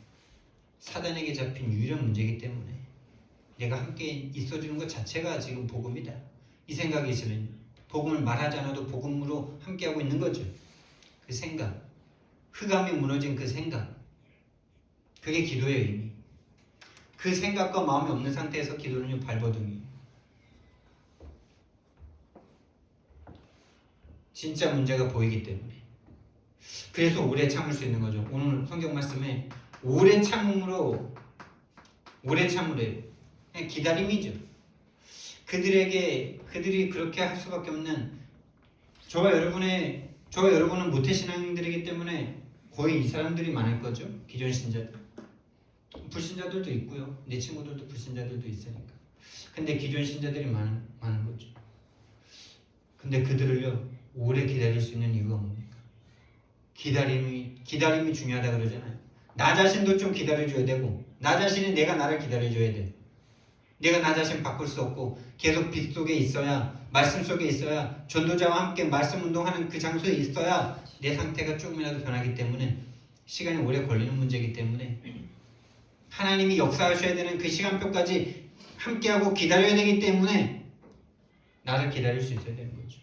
사단에게 잡힌 유일한 문제이기 때문에 내가 함께 있어주는 것 자체가 지금 복음이다. 이 생각이 있으면 복음을 말하지 않아도 복음으로 함께하고 있는 거죠. 그 생각, 흑암이 무너진 그 생각, 그게 기도의 의미. 그 생각과 마음이 없는 상태에서 기도는 발버둥이에요. 진짜 문제가 보이기 때문에. 그래서 오래 참을 수 있는 거죠. 오늘 성경 말씀에 오래 참음으로 그냥 기다림이죠. 그들이 그렇게 할 수밖에 없는 저와 여러분은 모태신앙들이기 때문에 거의 이 사람들이 많을 거죠. 기존 신자들. 불신자들도 있고요. 내 친구들도 불신자들도 있으니까. 근데 기존 신자들이 많은 거죠. 근데 그들을요 오래 기다릴 수 있는 이유가 뭡니까? 기다림이 중요하다 그러잖아요. 나 자신도 좀 기다려줘야 되고, 나 자신이 내가 나를 기다려줘야 돼. 내가 나 자신 바꿀 수 없고 계속 빛 속에 있어야, 말씀 속에 있어야, 전도자와 함께 말씀 운동하는 그 장소에 있어야 내 상태가 조금이라도 변하기 때문에 시간이 오래 걸리는 문제이기 때문에 하나님이 역사하셔야 되는 그 시간표까지 함께하고 기다려야 되기 때문에 나를 기다릴 수 있어야 되는 거죠.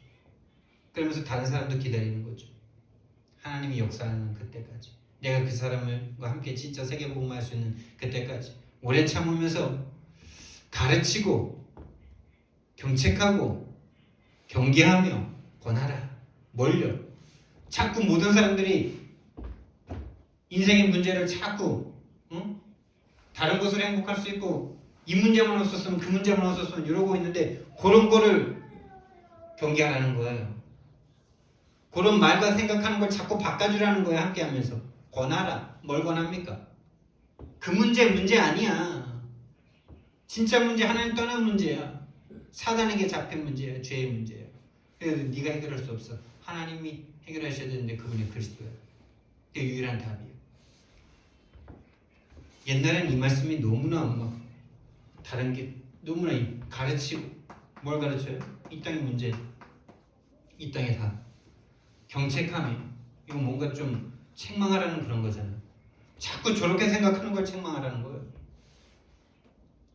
그러면서 다른 사람도 기다리는 거죠. 하나님이 역사하는 그때까지, 내가 그 사람과 함께 진짜 세계복음을 할 수 있는 그때까지 오래 참으면서 가르치고 경책하고 경계하며 권하라. 뭘요? 자꾸 모든 사람들이 인생의 문제를 자꾸 다른 것으로 행복할 수 있고 이 문제만 없었으면 그 문제만 없었으면 이러고 있는데 그런 거를 경계하라는 거예요. 그런 말과 생각하는 걸 자꾸 바꿔주라는 거예요. 함께하면서 권하라. 뭘 권합니까? 그 문제 아니야. 진짜 문제 하나님 떠난 문제야. 사단에게 잡힌 문제야. 죄의 문제야. 그래서 네가 해결할 수 없어. 하나님이 해결하셔야 되는데 그분이 그리스도야. 그게 유일한 답이야. 옛날엔 이 말씀이 너무나 막 다른 게 너무나 가르치고 뭘 가르쳐요? 이 땅의 문제, 이 땅의 답, 경책함이 이거 뭔가 좀 책망하라는 그런 거잖아요. 자꾸 저렇게 생각하는 걸 책망하라는 거예요.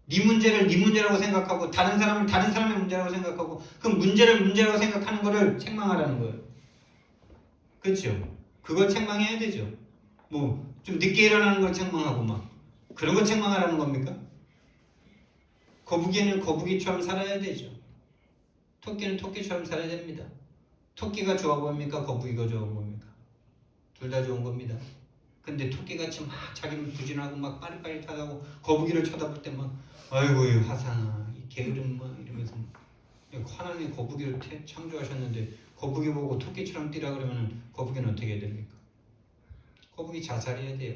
네 문제를 네 문제라고 생각하고 다른 사람을 다른 사람의 문제라고 생각하고 그 문제를 문제라고 생각하는 거를 책망하라는 거예요. 그렇죠? 그걸 책망해야 되죠. 뭐 좀 늦게 일어나는 걸 책망하고 막 그런 거 책망하라는 겁니까? 거북이는 거북이처럼 살아야 되죠. 토끼는 토끼처럼 살아야 됩니다. 토끼가 좋아 보입니까? 거북이가 좋아 보입니까? 둘 다 좋은 겁니다. 근데 토끼같이 막 자기는 부진하고 막 빠릿빠릿하다고 거북이를 쳐다볼 때 막 아이고 이 화상아 이 게으름 막 이러면서 하나님이 거북이를 창조하셨는데 거북이 보고 토끼처럼 뛰라 그러면 거북이는 어떻게 해야 됩니까? 거북이 자살해야 돼요.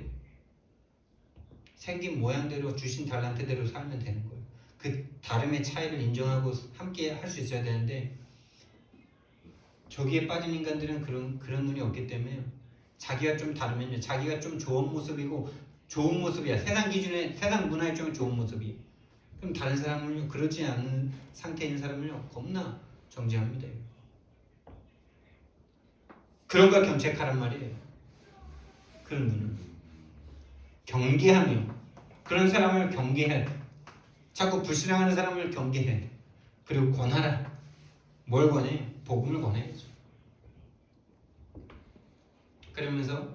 생긴 모양대로 주신 달란트대로 살면 되는 거예요. 그 다름의 차이를 인정하고 함께 할 수 있어야 되는데 저기에 빠진 인간들은 그런 눈이 없기 때문에 자기가 좀 다르면요. 자기가 좀 좋은 모습이고 좋은 모습이야. 세상 기준에 세상 문화에 좀 좋은 모습이. 그럼 다른 사람을요. 그렇지 않은 상태에 있는 사람을요. 겁나 정죄합니다. 그런 걸 경책하란 말이에요. 그런 눈은 경계하며 그런 사람을 경계해. 자꾸 불신앙하는 사람을 경계해. 그리고 권하라. 뭘 권해? 복음을 권해야죠. 그러면서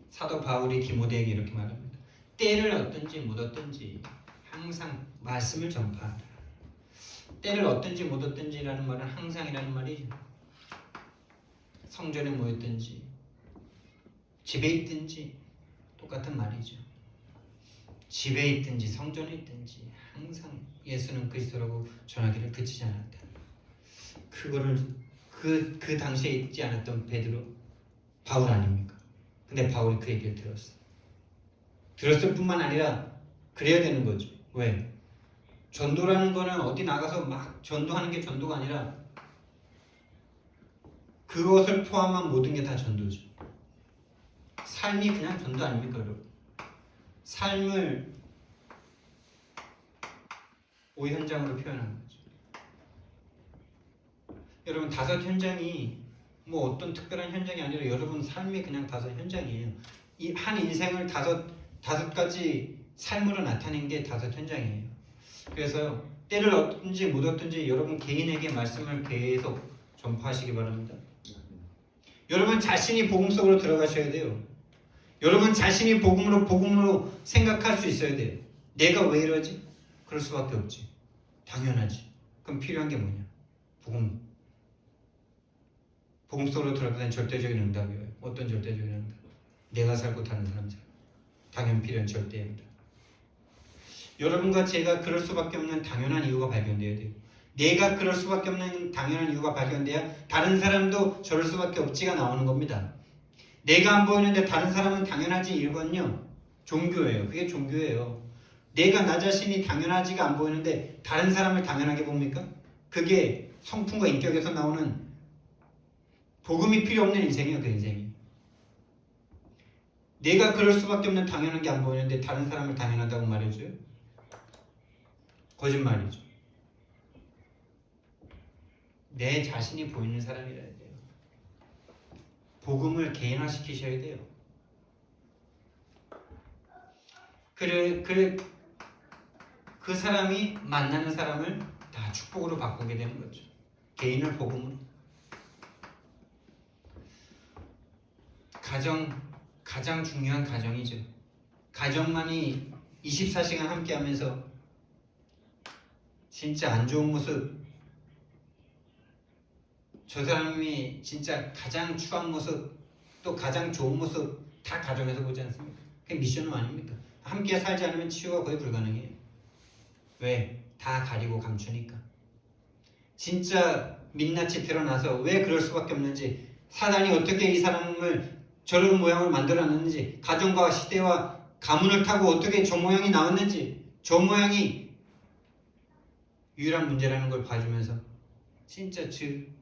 사도 바울이 디모데에게 이렇게 말합니다. 때를 얻든지 못 얻든지 항상 말씀을 전파하라. 때를 얻든지 못 얻든지라는 말은 항상이라는 말이죠. 성전에 모였든지 집에 있든지 똑같은 말이죠. 집에 있든지 성전에 있든지 항상 예수는 그리스도라고 전하기를 그치지 않았다. 그거를 그 당시에 있지 않았던 베드로 바울 아닙니까? 근데 바울이 그 얘기를 들었어. 들었을 뿐만 아니라 그래야 되는 거죠. 왜? 전도라는 거는 어디 나가서 막 전도하는 게 전도가 아니라 그것을 포함한 모든 게 다 전도죠. 삶이 그냥 전도 아닙니까, 여러분? 삶을 오현장으로 표현한 거죠. 여러분 5현장이 뭐 어떤 특별한 현장이 아니라 여러분 삶이 그냥 5현장이에요. 이 한 인생을 다섯 가지 삶으로 나타낸 게 5현장이에요. 그래서 때를 얻든지 못 얻든지 여러분 개인에게 말씀을 계속 전파하시기 바랍니다. 여러분 자신이 복음 속으로 들어가셔야 돼요. 여러분 자신이 복음으로 생각할 수 있어야 돼요. 내가 왜 이러지? 그럴 수밖에 없지. 당연하지. 그럼 필요한 게 뭐냐? 복음 속으로 들어가는 절대적인 응답이에요. 어떤 절대적인 응답? 내가 살고 다른 사람 살. 당연 필요한 절대의 응답. 여러분과 제가 그럴 수밖에 없는 당연한 이유가 발견돼야 돼요. 내가 그럴 수밖에 없는 당연한 이유가 발견돼야 다른 사람도 저럴 수밖에 없지가 나오는 겁니다. 내가 안 보이는데 다른 사람은 당연하지 이건요 종교예요. 그게 종교예요. 내가 나 자신이 당연하지가 안 보이는데 다른 사람을 당연하게 봅니까? 그게 성품과 인격에서 나오는 복음이 필요 없는 인생이에요. 그 인생이. 내가 그럴 수밖에 없는 당연한 게 안 보이는데 다른 사람을 당연하다고 말해줘요? 거짓말이죠. 내 자신이 보이는 사람이라야 돼요. 복음을 개인화시키셔야 돼요. 그 사람이 만나는 사람을 다 축복으로 바꾸게 되는 거죠. 개인을 복음으로. 가장 중요한 가정이죠. 가정만이 24시간 함께하면서 진짜 안 좋은 모습, 저 사람이 진짜 가장 추한 모습, 또 가장 좋은 모습 다 가정에서 보지 않습니까? 그게 미션은 아닙니까? 함께 살지 않으면 치유가 거의 불가능해요. 왜? 다 가리고 감추니까. 진짜 민낯이 드러나서 왜 그럴 수밖에 없는지, 사단이 어떻게 이 사람을 저런 모양을 만들어놨는지, 가정과 시대와 가문을 타고 어떻게 저 모양이 나왔는지, 저 모양이 유일한 문제라는 걸 봐주면서 진짜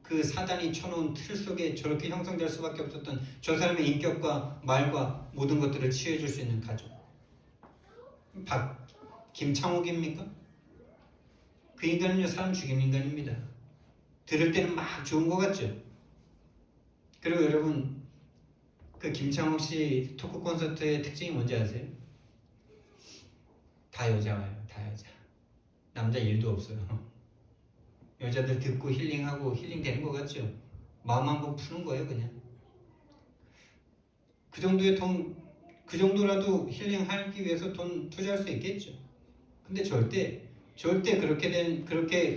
그 사단이 쳐놓은 틀 속에 저렇게 형성될 수밖에 없었던 저 사람의 인격과 말과 모든 것들을 치유해줄 수 있는 가정. 김창옥입니까? 그 인간은요 사람 죽인 인간입니다. 들을 때는 막 좋은 것 같죠? 그리고 여러분 그 김창옥 씨 토크 콘서트의 특징이 뭔지 아세요? 다 여자 와요. 다 여자. 남자 일도 없어요. 여자들 듣고 힐링하고 힐링되는 것 같죠? 마음 한번 푸는 거예요 그냥. 그 정도의 돈, 그 정도라도 힐링하기 위해서 돈 투자할 수 있겠죠. 근데 절대 그렇게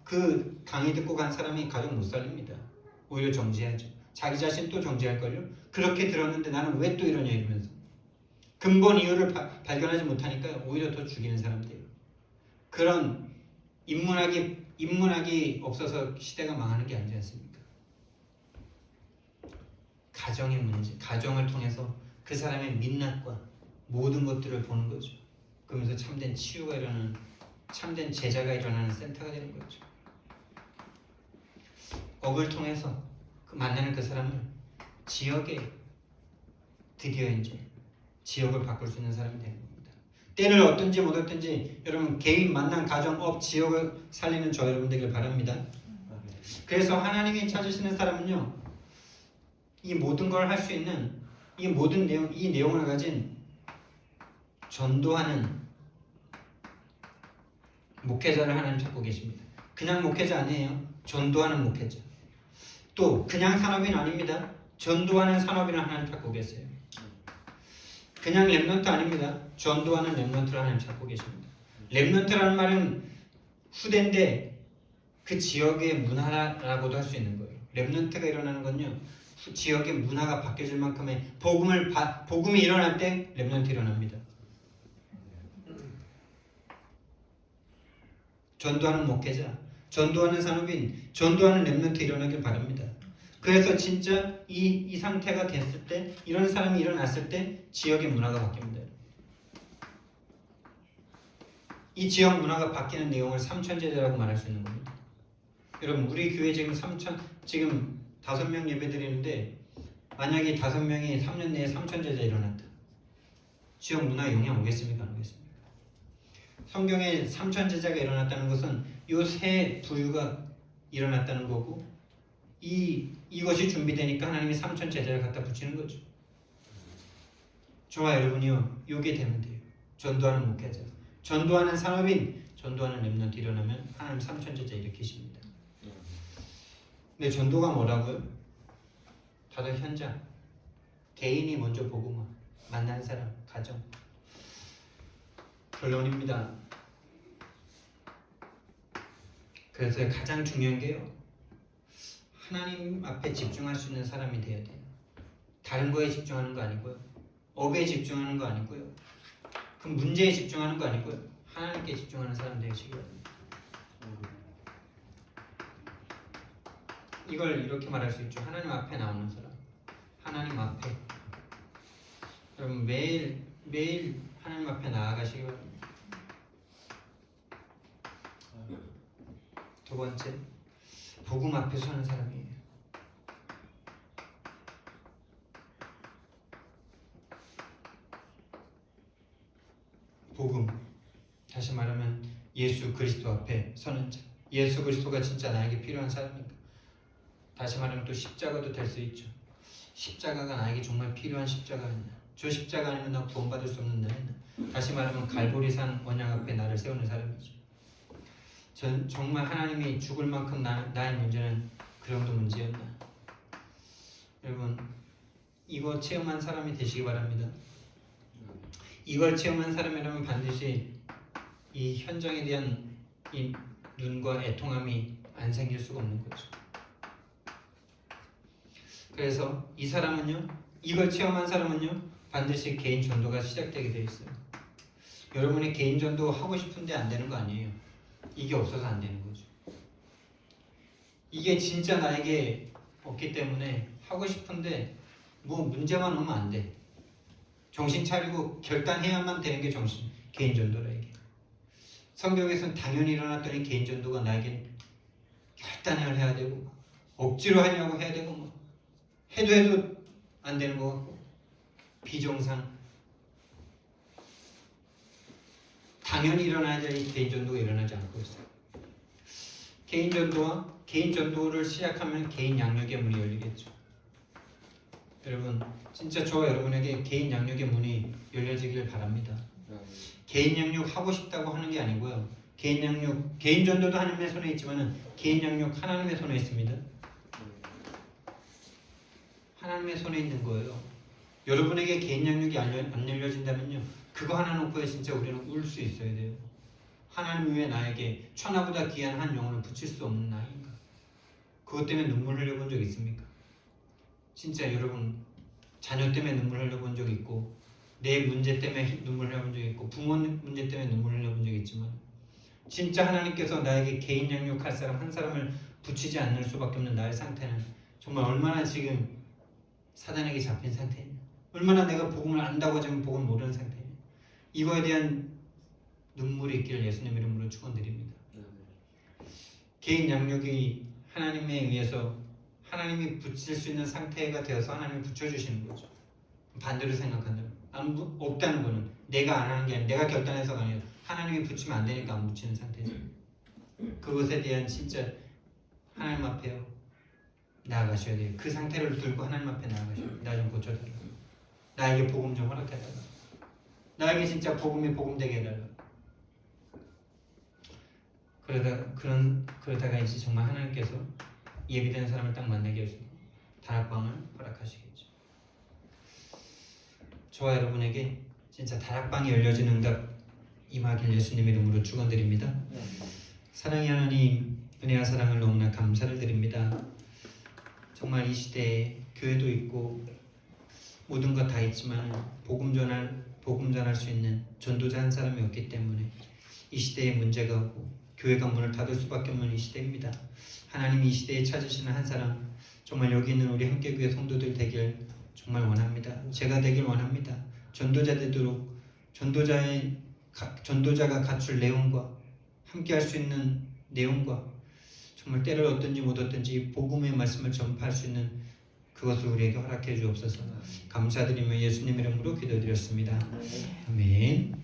그 강의 듣고 간 사람이 가정 못 살립니다. 오히려 정지하죠. 자기 자신 또 정지할걸요? 그렇게 들었는데 나는 왜 또 이러냐 이러면서 근본 이유를 발견하지 못하니까 오히려 더 죽이는 사람들이에요. 그런 인문학이 없어서 시대가 망하는 게 아니지 않습니까? 가정의 문제, 가정을 통해서 그 사람의 민낯과 모든 것들을 보는 거죠. 그러면서 참된 치유가 일어나는, 참된 제자가 일어나는 센터가 되는 거죠. 업을 통해서 만나는 그 사람을 지역에 드디어 이제 지역을 바꿀 수 있는 사람이 되는 겁니다. 때를 얻든지 못 얻든지 여러분 개인 만남 가정 업 지역을 살리는 저 여러분 되길 바랍니다. 그래서 하나님이 찾으시는 사람은요 이 모든 걸 할 수 있는 이 모든 내용을 가진 전도하는 목회자를 하나님 찾고 계십니다. 그냥 목회자 아니에요. 전도하는 목회자. 또 그냥 산업인 아닙니다. 전도하는 산업인을 하나님 찾고 계세요. 그냥 랩런트 아닙니다. 전도하는 랩런트를 하나님 찾고 계십니다. 랩런트라는 말은 후대인데 그 지역의 문화라고도 할 수 있는 거예요. 랩런트가 일어나는 건요 지역의 문화가 바뀌어질 만큼의 복음이 일어날 때 랩런트 일어납니다. 전도하는 목회자, 전도하는 산업인, 전도하는 랩런트 일어나길 바랍니다. 그래서 진짜 이 상태가 됐을 때, 이런 사람이 일어났을 때 지역의 문화가 바뀝니다. 이 지역 문화가 바뀌는 내용을 삼천제자라고 말할 수 있는 겁니다. 여러분 우리 교회 지금 5명 예배 드리는데 만약에 5명이 3년 내에 삼천제자 일어났다. 지역 문화에 영향 오겠습니까? 안 오겠습니까? 성경에 삼천 제자가 일어났다는 것은 요 세 부류가 일어났다는 거고 이것이 준비되니까 하나님이 삼천 제자를 갖다 붙이는 거죠. 저와 여러분이요 요게 되면 돼요. 전도하는 목회자, 전도하는 산업인, 전도하는 렘넌트 일어나면 하나님 삼천 제자 일으키십니다. 근데 전도가 뭐라고요? 다들 현장, 개인이 먼저 보고 만난 사람, 가정. 결론입니다. 그래서 가장 중요한 게요, 하나님 앞에 집중할 수 있는 사람이 돼야 돼요. 다른 거에 집중하는 거 아니고요, 업에 집중하는 거 아니고요, 그 문제에 집중하는 거 아니고요, 하나님께 집중하는 사람 되시기 바랍니다. 이걸 이렇게 말할 수 있죠. 하나님 앞에 나오는 사람, 하나님 앞에. 여러분 매일 하나님 앞에 나아가시기 바랍니다. 두 번째, 복음 앞에 서는 사람이에요. 복음, 다시 말하면 예수 그리스도 앞에 서는 자. 예수 그리스도가 진짜 나에게 필요한 사람인가? 다시 말하면 또 십자가도 될 수 있죠. 십자가가 나에게 정말 필요한 십자가였나? 저 십자가 아니면 나 구원받을 수 없는 나였나? 다시 말하면 갈보리산 언약 앞에 나를 세우는 사람이죠. 전 정말 하나님이 죽을 만큼 나의 문제는 그 정도 문제였나? 여러분, 이거 체험한 사람이 되시기 바랍니다. 이걸 체험한 사람이라면 반드시 이 현장에 대한 이 눈과 애통함이 안 생길 수가 없는 거죠. 그래서 이 사람은요, 이걸 체험한 사람은요, 반드시 개인 전도가 시작되게 되어 있어요. 여러분의 개인 전도 하고 싶은데 안 되는 거 아니에요. 이게 없어서 안 되는 거죠. 이게 진짜 나에게 없기 때문에 하고 싶은데 뭐 문제만 오면 안 돼. 정신 차리고 결단해야만 되는 게 개인 전도라 이게. 성경에서는 당연히 일어났더니 개인 전도가 나에겐 결단을 해야 되고 억지로 하려고 해야 되고 해도 안 되는 것 같고 비정상 당연히 일어나야 될 개인 전도가 일어나지 않고 있어요. 개인 전도를 시작하면 개인 양육의 문이 열리겠죠. 여러분, 진짜 저와 여러분에게 개인 양육의 문이 열려지길 바랍니다. 개인 양육 하고 싶다고 하는 게 아니고요. 개인 전도도 하나님의 손에 있지만은 개인 양육 하나님의 손에 있습니다. 하나님의 손에 있는 거예요. 여러분에게 개인 양육이 안 열려진다면요, 그거 하나 놓고 진짜 우리는 울 수 있어야 돼요. 하나님 위에 나에게 천하보다 귀한 한 영혼을 붙일 수 없는 나인가? 그것 때문에 눈물 흘려본 적 있습니까? 진짜 여러분, 자녀 때문에 눈물 흘려본 적 있고 내 문제 때문에 눈물 흘려본 적 있고 부모 문제 때문에 눈물 흘려본 적 있지만 진짜 하나님께서 나에게 개인 양육할 사람 한 사람을 붙이지 않을 수밖에 없는 나의 상태는 정말 얼마나 지금 사단에게 잡힌 상태냐, 얼마나 내가 복음을 안다고 하지만 복음을 모르는 상태냐, 이거에 대한 눈물이 있기를 예수님 이름으로 축원드립니다. 개인 양육이 하나님에 의해서 하나님이 붙일 수 있는 상태가 되어서 하나님이 붙여주시는 거죠. 반대로 생각한다면 없다는 거는 내가 안 하는 게 아니라 내가 결단해서가 아니라 하나님이 붙이면 안 되니까 안 붙이는 상태죠. 그것에 대한 진짜 하나님 앞에요 나아가셔야 돼요. 그 상태를 들고 하나님 앞에 나아가셔야 돼요. 나 좀 고쳐달라, 나에게 복음 좀 허락해달라, 나에게 진짜 복음이 복음되게 해달라. 그러다가 이제 정말 하나님께서 예비된 사람을 딱 만나게 하시고 다락방을 허락하시겠죠. 저와 여러분에게 진짜 다락방이 열려진 응답 임하길 예수님 이름으로 축원드립니다. 사랑의 하나님, 은혜와 사랑을 너무나 감사를 드립니다. 정말 이 시대에 교회도 있고 모든 것 다 있지만 복음 전할 수 있는 전도자 한 사람이 없기 때문에 이 시대에 문제가 오고 교회가 문을 닫을 수밖에 없는 이 시대입니다. 하나님이 이 시대에 찾으시는 한 사람, 정말 여기 있는 우리 함께교회 성도들 되길 정말 원합니다. 제가 되길 원합니다. 전도자 되도록 전도자가 갖출 내용과 함께할 수 있는 내용과 정말 때를 얻든지 못 얻든지 복음의 말씀을 전파할 수 있는 그것을 우리에게 허락해 주옵소서. 감사드리며 예수님 이름으로 기도드렸습니다. 아멘.